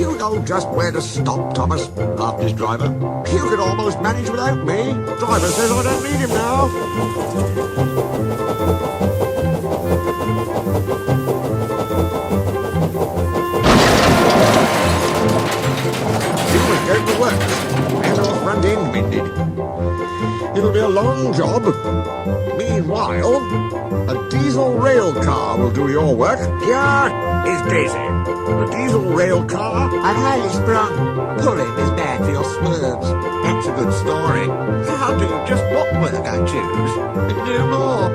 You know just where to stop, Thomas, laughed his driver. You could almost manage without me. Driver says I don't need him now. He was going to work. Had our front end mended. It'll be a long job. Meanwhile, a diesel rail car will do your work. Here is Daisy. The diesel rail car. I'm highly sprung. Pulling is bad for your swerves. That's a good story. I'll do just what work I choose, and no more.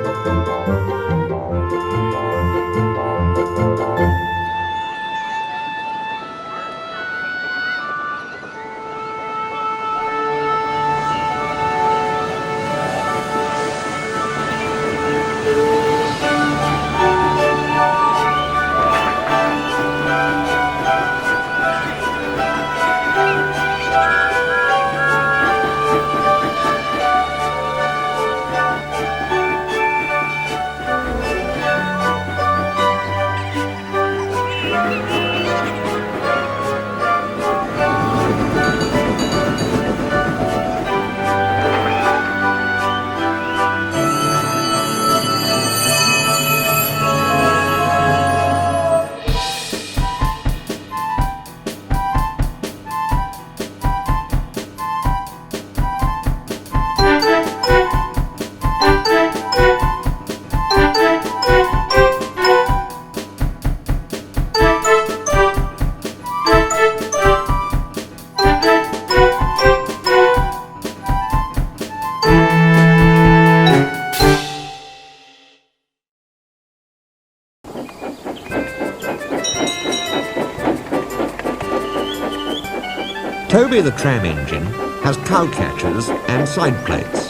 Toby the tram engine has cow catchers and side plates.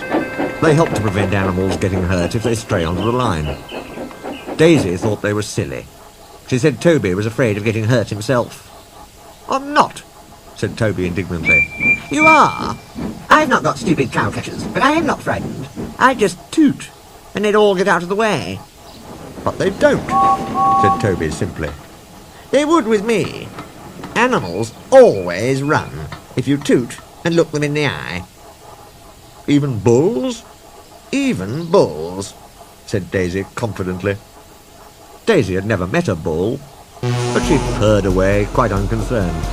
They help to prevent animals getting hurt if they stray onto the line. Daisy thought they were silly. She said Toby was afraid of getting hurt himself. I'm not, said Toby indignantly. You are. I've not got stupid cow catchers, but I am not frightened. I just toot, and they'd all get out of the way. But they don't, said Toby simply. They would with me. Animals always run if you toot and look them in the eye. Even bulls? Even bulls, said Daisy confidently. Daisy had never met a bull, but she purred away quite unconcerned.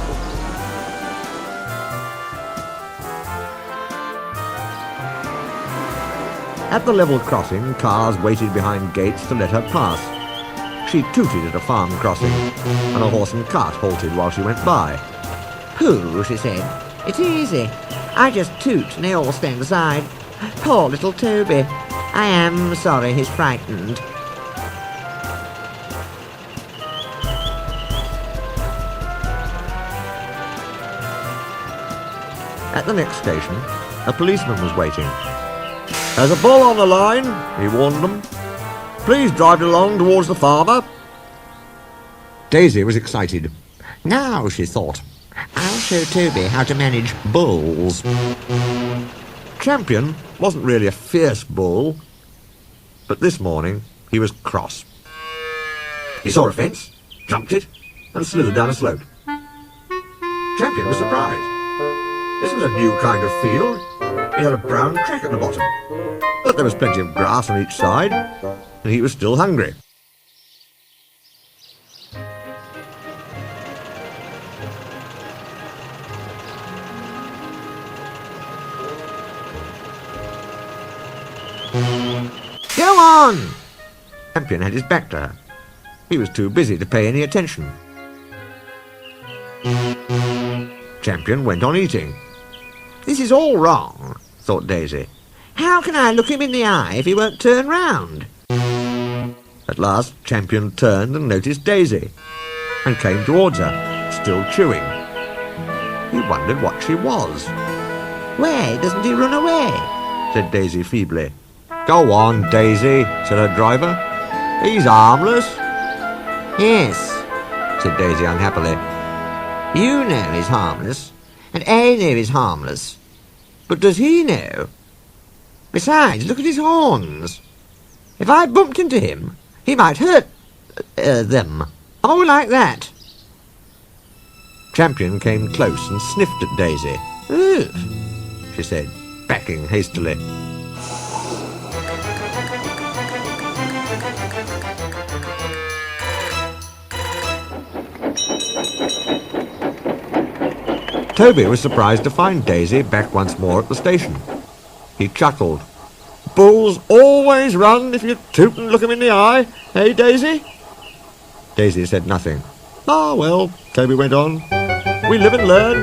At the level crossing, cars waited behind gates to let her pass. She tooted at a farm crossing, and a horse and cart halted while she went by. Pooh, she said. It's easy. I just toot and they all stand aside. Poor little Toby. I am sorry he's frightened. At the next station, a policeman was waiting. There's a bull on the line, he warned them. Please drive along towards the farmer. Daisy was excited. Now, she thought, I'll show Toby how to manage bulls. Champion wasn't really a fierce bull, but this morning he was cross. He saw a fence, jumped it, and slithered down a slope. Champion was surprised. This was a new kind of field. He had a brown track at the bottom, but there was plenty of grass on each side, and he was still hungry. Go on! Champion had his back to her. He was too busy to pay any attention. Champion went on eating. This is all wrong, thought Daisy. How can I look him in the eye if he won't turn round? At last, Champion turned and noticed Daisy, and came towards her, still chewing. He wondered what she was. Why doesn't he run away? Said Daisy feebly. Go on, Daisy, said her driver. He's harmless. Yes, said Daisy unhappily. You know he's harmless, and I know he's harmless. But does he know? Besides, look at his horns. If I bumped into him, he might hurt them. Oh, like that. Champion came close and sniffed at Daisy. "Ugh," she said, backing hastily. Toby was surprised to find Daisy back once more at the station. He chuckled. "Bulls always run if you toot and look 'em in the eye, eh, Daisy?" Daisy said nothing. "Ah, well," Toby went on, "we live and learn.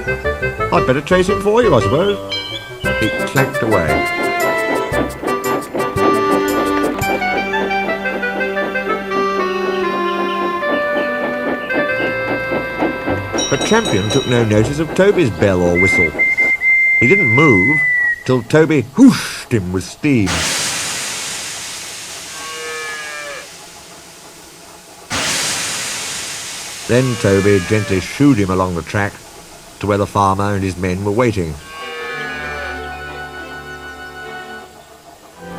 I'd better chase him for you, I suppose." He clanked away. But Champion took no notice of Toby's bell or whistle. He didn't move till Toby whooshed him with steam. Then Toby gently shooed him along the track to where the farmer and his men were waiting.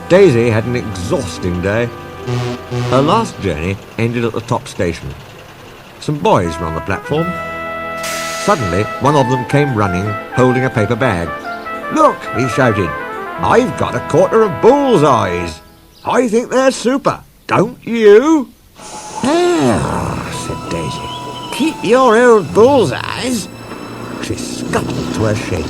Daisy had an exhausting day. Her last journey ended at the top station. Some boys were on the platform. Suddenly, one of them came running, holding a paper bag. "Look," he shouted, "I've got a quarter of bull's eyes. I think they're super, don't you?" "Ah," said Daisy, "keep your old bull's eyes." She scuttled to her shed.